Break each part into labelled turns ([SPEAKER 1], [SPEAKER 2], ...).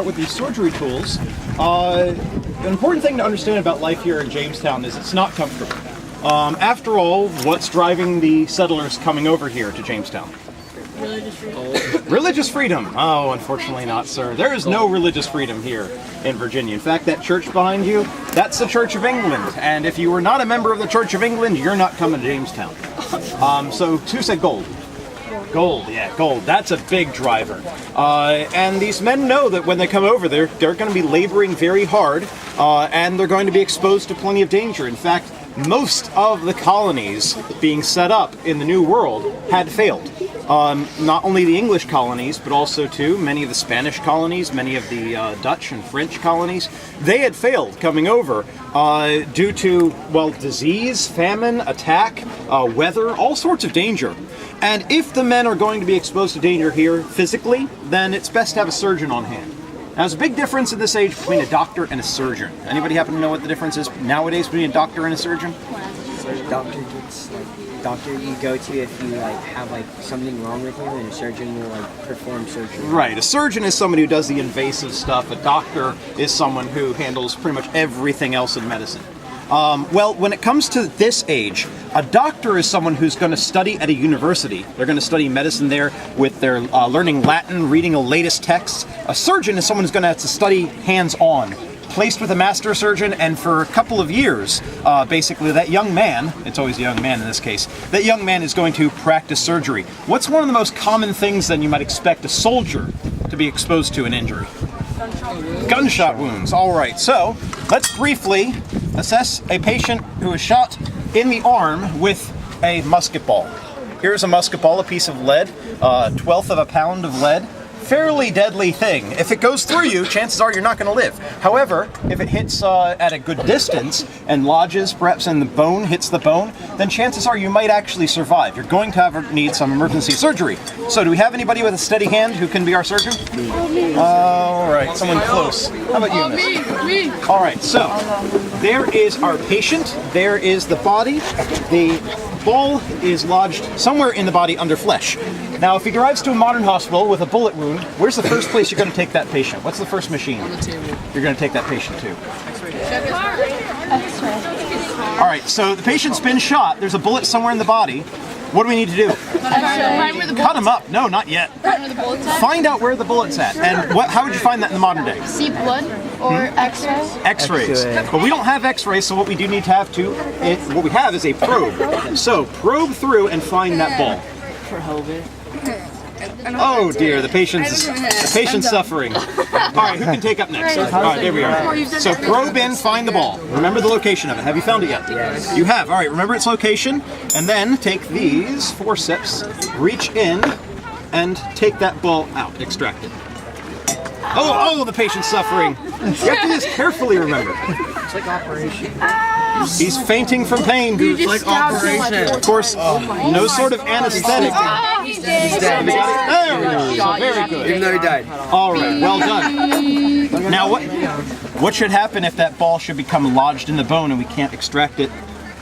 [SPEAKER 1] With these surgery tools, an important thing to understand about life here in Jamestown is it's not comfortable. After all, what's driving the settlers coming over here to Jamestown?
[SPEAKER 2] Religious freedom.
[SPEAKER 1] Religious freedom. Oh, unfortunately not, sir. There is no religious freedom here in Virginia. In fact, that church behind you, that's the Church of England. And if you were not a member of the Church of England, you're not coming to Jamestown. So who said gold? Gold, yeah, gold. That's a big driver. And these men know that when they come over, they're going to be laboring very hard, and they're going to be exposed to plenty of danger. In fact, most of the colonies being set up in the New World had failed. Not only the English colonies, but also too many of the Spanish colonies, many of the Dutch and French colonies. They had failed coming over due to, well, disease, famine, attack, weather, all sorts of danger. And if the men are going to be exposed to danger here physically, then it's best to have a surgeon on hand. Now, there's a big difference in this age between a doctor and a surgeon. Anybody happen to know what the difference is nowadays between a doctor and a surgeon?
[SPEAKER 3] So doctor you go to if you have something wrong with you, and a surgeon will perform surgery.
[SPEAKER 1] Right. A surgeon is somebody who does the invasive stuff. A doctor is someone who handles pretty much everything else in medicine. Well, when it comes to this age, a doctor is someone who's going to study at a university. They're going to study medicine there with their learning Latin, reading the latest texts. A surgeon is someone who's going to have to study hands-on, placed with a master surgeon, and for a couple of years, basically that young man, it's always a young man in this case, that young man is going to practice surgery. What's one of the most common things then you might expect a soldier to be exposed to an injury? Gunshot wounds. All right, so let's briefly assess a patient who is shot in the arm with a musket ball. Here's a musket ball, a piece of lead, 1/12 of a pound of lead. Fairly deadly thing. If it goes through you, chances are you're not going to live. However, if it hits at a good distance and lodges perhaps in the bone, hits the bone, then chances are you might actually survive. You're going to need some emergency surgery. So do we have anybody with a steady hand who can be our surgeon? All right, someone close. How about you, miss?
[SPEAKER 2] Me.
[SPEAKER 1] All right, so there is our patient. There is the body. The ball is lodged somewhere in the body under flesh. Now, if he arrives to a modern hospital with a bullet wound, where's the first place you're going to take that patient? What's the first machine
[SPEAKER 2] On the table.
[SPEAKER 1] you're going to take that patient to?
[SPEAKER 2] X-ray.
[SPEAKER 1] All right, so the patient's been shot. There's a bullet somewhere in the body. What do we need to do? Cut him up. No, not yet. Find out where the bullet's at. And how would you find that in the modern day?
[SPEAKER 4] See blood or X-rays?
[SPEAKER 1] X-rays. But we don't have X-rays, so what we do need to have what we have is a probe. So probe through and find that ball. Oh dear, the patient's suffering. All right, who can take up next? All right, there we are. So probe in, find the ball. Remember the location of it. Have you found it yet?
[SPEAKER 3] Yes.
[SPEAKER 1] You have. All right, remember its location, and then take these forceps, reach in, and take that ball out. Extract it. Oh, the patient's suffering. You have to do this carefully, remember.
[SPEAKER 3] It's like operation.
[SPEAKER 1] He's fainting from pain, dude.
[SPEAKER 2] It's like operation.
[SPEAKER 1] Of course, no sort of anesthetic.
[SPEAKER 3] He's dead.
[SPEAKER 1] There we go. So very good.
[SPEAKER 3] Even though he died.
[SPEAKER 1] All right, well done. Now, what should happen if that ball should become lodged in the bone and we can't extract it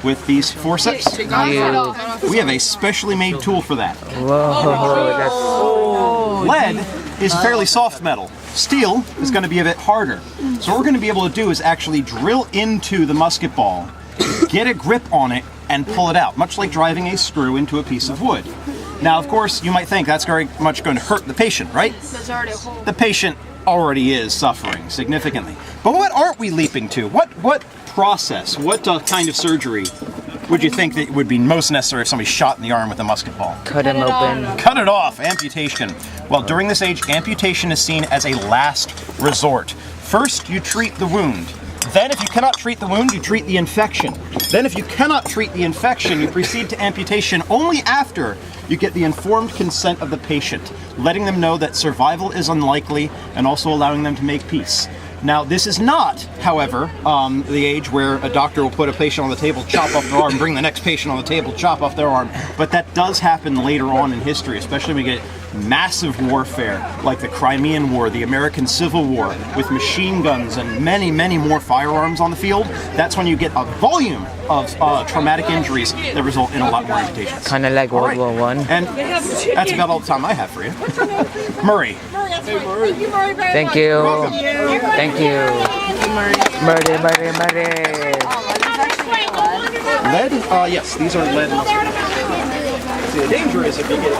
[SPEAKER 1] with these forceps? We have a specially made tool for that.
[SPEAKER 3] Whoa,
[SPEAKER 1] Lead is fairly soft metal. Steel is going to be a bit harder. So what we're going to be able to do is actually drill into the musket ball, get a grip on it, and pull it out, much like driving a screw into a piece of wood. Now, of course, you might think that's very much going to hurt the patient, right?
[SPEAKER 4] There's already a hole.
[SPEAKER 1] The patient already is suffering significantly. But what aren't we leaping to? What process, what kind of surgery would you think that would be most necessary if somebody's shot in the arm with a musket ball?
[SPEAKER 3] Cut him open.
[SPEAKER 1] Cut it off, amputation. Well, during this age, amputation is seen as a last resort. First, you treat the wound. Then, if you cannot treat the wound, you treat the infection. Then, if you cannot treat the infection, you proceed to amputation only after you get the informed consent of the patient, letting them know that survival is unlikely and also allowing them to make peace. Now, this is not, however, the age where a doctor will put a patient on the table, chop off their arm, bring the next patient on the table, chop off their arm. But that does happen later on in history, especially when we get massive warfare like the Crimean War, the American Civil War, with machine guns and many, many more firearms on the field, that's when you get a volume of traumatic injuries that result in a lot more amputations.
[SPEAKER 5] Kind of like World War One.
[SPEAKER 1] And that's about all the time I have for you. Murray.
[SPEAKER 2] Thank you, Murray, very
[SPEAKER 5] Thank
[SPEAKER 2] much.
[SPEAKER 5] you.
[SPEAKER 1] welcome.
[SPEAKER 5] Thank you. Murray.
[SPEAKER 1] Lead? Yes, these are lead musket. The danger is if you get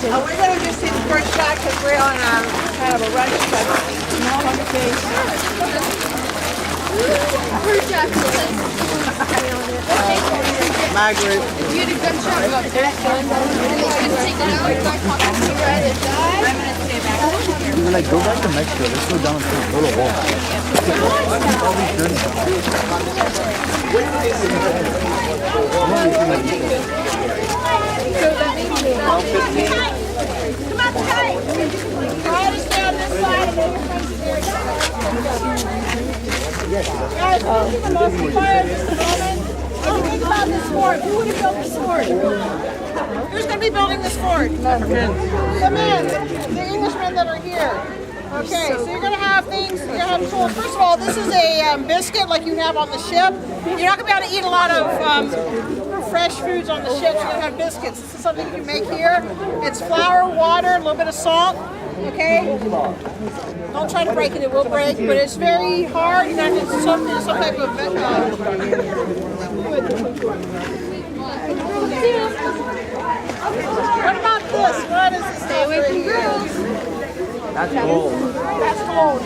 [SPEAKER 6] We're going to just hit the first shot because we're on kind of a rush. My group.
[SPEAKER 4] You did a good job up there.
[SPEAKER 7] We're like, go back to Mexico. Let's go down to a little wall.
[SPEAKER 6] Come on, tight. Try to stay on this side and then guys, this is the most fire at this moment. If you think about this fort, who would have built this fort? Who's going to be building this fort? The men, the Englishmen that are here. Okay, so you're going to have things, you're going to have tools. First of all, this is a biscuit like you have on the ship. You're not going to be able to eat a lot of fresh foods on the ship, so you're going to have biscuits. This is something you can make here. It's flour, water, a little bit of salt. Okay? Don't try to break it, it will break, but it's very hard. You're going to have to some type of What about this? What is this? Stay away from girls.
[SPEAKER 7] That's cold.
[SPEAKER 6] That's cold.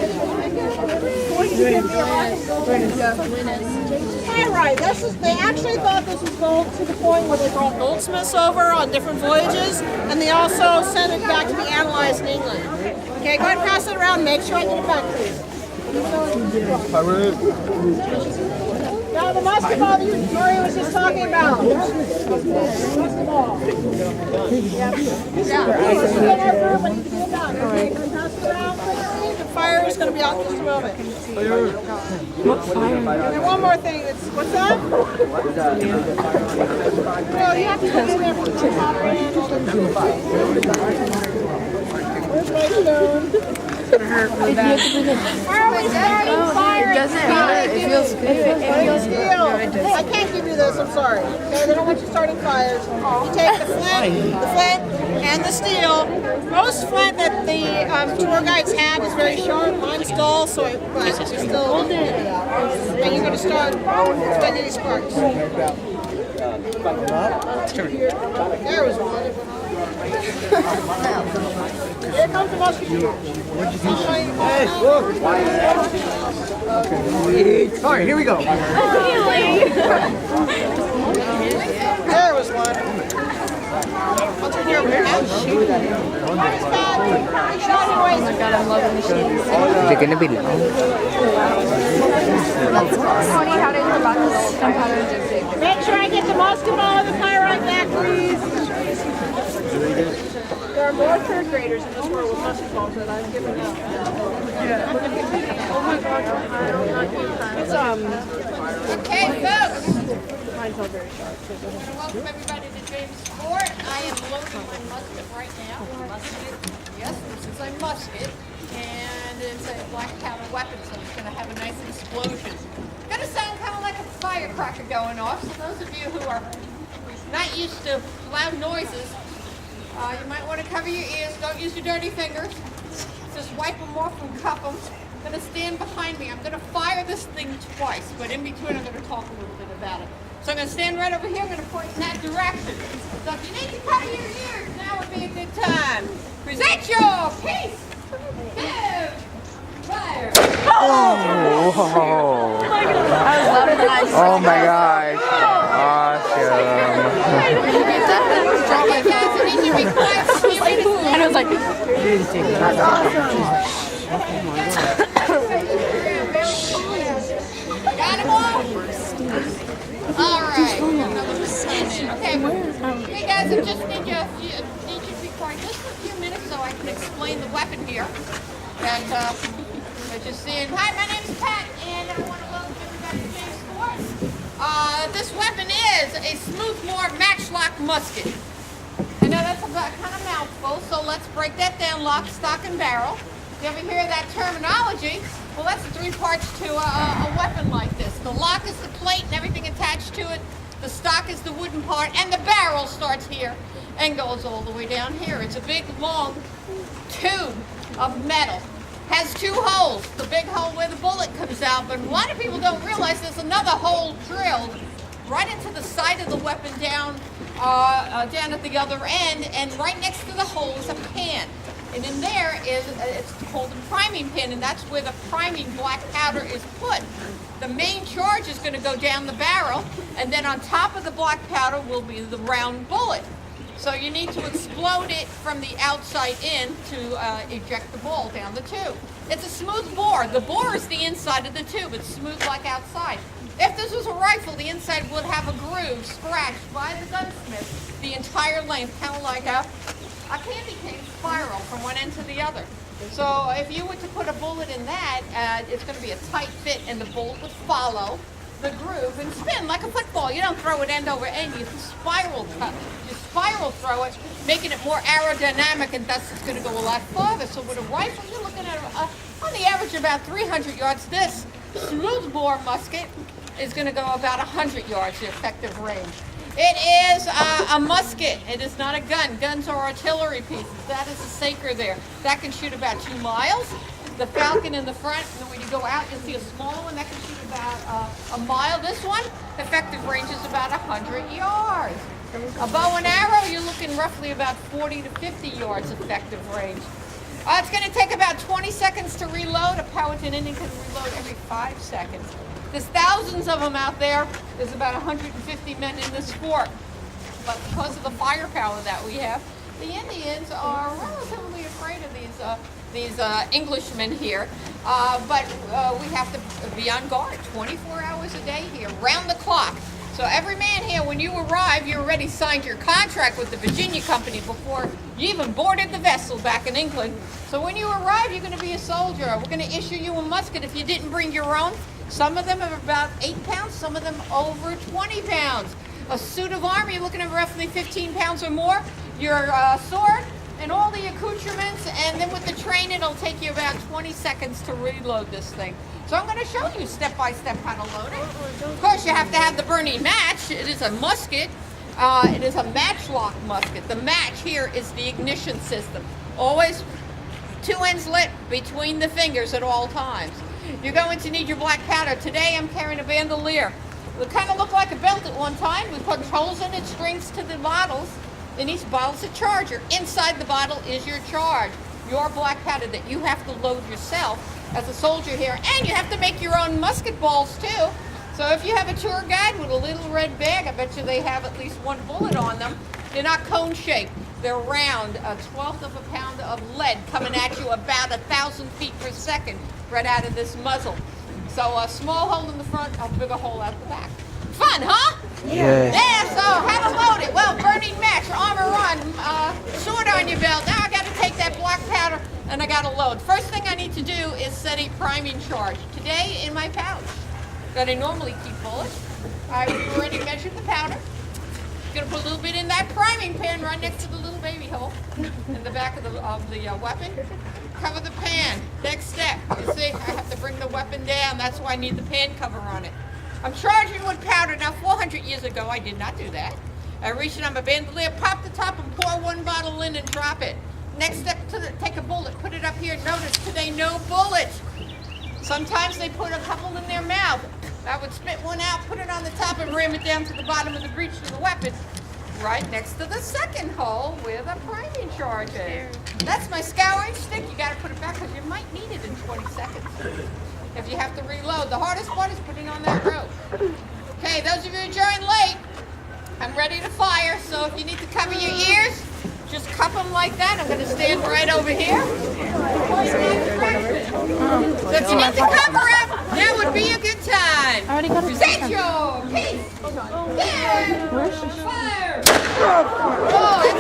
[SPEAKER 6] Alright, they actually thought this was gold to the point where they brought goldsmiths over on different voyages, and they also sent it back to be analyzed in England. Okay, go ahead and pass it around, make sure I get it back to you. Now the musket ball that Murray was just talking about. Musket ball. Yeah. The fire is going to be out in just a moment. What fire? And then one more thing. What's that? Well, you have to get in there for the top end. Where's my stone? It's gonna hurt really bad. Why are we starting fire? It doesn't matter. It feels good. It feels good. I can't give you this. I'm sorry. Okay, they don't want you starting fires. You take the flint, and the steel. Most flint that the tour guides have is very sharp. Mine's dull, so but it's still. And you're gonna start with these sparks. There was one. Here comes the musketeer.
[SPEAKER 7] Hey, look! Alright, here we go.
[SPEAKER 6] There was one. I'll turn you over here.
[SPEAKER 4] Oh my god, I'm loving the shades.
[SPEAKER 5] Is it gonna be long?
[SPEAKER 4] Funny how they were about to gunpowder injecting.
[SPEAKER 6] Make sure I get the musket ball and the pyrite back, please. There are more third graders in this world with musket balls that I've given out. Oh my god, I don't like you. Okay, folks. Mine's all very sharp.
[SPEAKER 8] Welcome everybody to James Fort. I am loading my musket right now. Musket. Yes, this is a musket. And it's a black powder weapon, so it's going to have a nice explosion. It's going to sound kind of like a firecracker going off. So those of you who are not used to loud noises, you might want to cover your ears. Don't use your dirty fingers. Just wipe them off and cup them. I'm going to stand behind me. I'm going to fire this thing twice, but in between I'm going to talk a little bit about it. So I'm going to stand right over here. I'm going to point in that direction. So if you need to cover your ears, now would be a good time. Present your piece. Two. Fire.
[SPEAKER 5] Oh, whoa. Oh my gosh. Awesome.
[SPEAKER 8] Okay, guys, I need you to be quiet for a few
[SPEAKER 4] like,
[SPEAKER 8] Got them all? All right. Okay. Hey guys, I just need you to be quiet just for a few minutes so I can explain the weapon here. And I just saying, hi, my name is Pat, and I want to welcome everybody to James Sports. This weapon is a smoothbore matchlock musket. I know that's about kind of mouthful, so let's break that down, lock, stock, and barrel. You ever hear that terminology? Well, that's the three parts to a weapon like this. The lock is the plate and everything attached to it. The stock is the wooden part, and the barrel starts here and goes all the way down here. It's a big, long tube of metal. Has two holes. The big hole where the bullet comes out, but a lot of people don't realize there's another hole drilled right into the side of the weapon down at the other end, and right next to the hole is a pan. And in there is, it's called a priming pin, and that's where the priming black powder is put. The main charge is going to go down the barrel, and then on top of the black powder will be the round bullet. So you need to explode it from the outside in to eject the ball down the tube. It's a smooth bore. The bore is the inside of the tube. It's smooth like outside. If this was a rifle, the inside would have a groove scratched by the gunsmith the entire length, kind of like a candy cane spiral from one end to the other. So if you were to put a bullet in that, it's going to be a tight fit, and the bullet would follow the groove and spin like a football. You don't throw it end over end. You spiral throw it, making it more aerodynamic, and thus it's going to go a lot farther. So with a rifle, you're looking at on the average about 300 yards. This smoothbore musket is going to go about 100 yards, the effective range. It is a musket. It is not a gun. Guns are artillery pieces. That is a Saker there. That can shoot about 2 miles. The Falcon in the front, and then when you go out, you'll see a smaller one that can shoot about a mile. This one, effective range is about 100 yards. A bow and arrow, you're looking roughly about 40 to 50 yards effective range. It's going to take about 20 seconds to reload. A Powhatan Indian can reload every 5 seconds. There's thousands of them out there. There's about 150 men in this sport. But because of the firepower that we have, the Indians are relatively afraid of these Englishmen here. But we have to be on guard 24 hours a day here, round the clock. So every man here, when you arrive, you already signed your contract with the Virginia Company before you even boarded the vessel back in England. So when you arrive, you're going to be a soldier. We're going to issue you a musket if you didn't bring your own. Some of them are about 8 pounds, some of them over 20 pounds. A suit of armor, you're looking at roughly 15 pounds or more. Your sword and all the accoutrements, and then with the train, it'll take you about 20 seconds to reload this thing. So I'm going to show you step-by-step how to load it. Of course, you have to have the burning match. It is a musket. It is a matchlock musket. The match here is the ignition system. Always 2 ends lit between the fingers at all times. You're going to need your black powder. Today I'm carrying a bandolier. It kind of looked like a belt at one time. We put holes in it, strings to the bottles. In each bottle's a charger. Inside the bottle is your charge, your black powder that you have to load yourself as a soldier here. And you have to make your own musket balls too. So if you have a tour guide with a little red bag, I bet you they have at least 1 bullet on them. They're not cone shaped. They're round, a 1/12 of a pound of lead coming at you about 1,000 feet per second right out of this muzzle. So a small hole in the front, a bigger hole out the back. Fun, huh?
[SPEAKER 5] Yes.
[SPEAKER 8] Yeah, so how to load it? Well, burning match, armor on, sword on your belt. Now I got to take that black powder and I got to load. First thing I need to do is set a priming charge. Today in my pouch that I normally keep bullets, I've already measured the powder. Gonna put a little bit in that priming pan right next to the little baby hole in the back of the weapon. Cover the pan. Next step. You see, I have to bring the weapon down. That's why I need the pan cover on it. I'm charging with powder. Now, 400 years ago, I did not do that. I reached on my bandolier, pop the top, and pour 1 bottle in and drop it. Next step, take a bullet, put it up here. Notice today, no bullets. Sometimes they put a couple in their mouth. I would spit one out, put it on the top, and ram it down to the bottom of the breech of the weapon, right next to the second hole where the priming charge is. That's my scouring stick. You got to put it back because you might need it in 20 seconds if you have to reload. The hardest part is putting on that rope. Okay, those of you who joined late, I'm ready to fire. So if you need to cover your ears, Just cup them like that. I'm going to stand right over here. So if you need to cover him, that would be a good time. Present your piece. Yeah. Fire. Oh,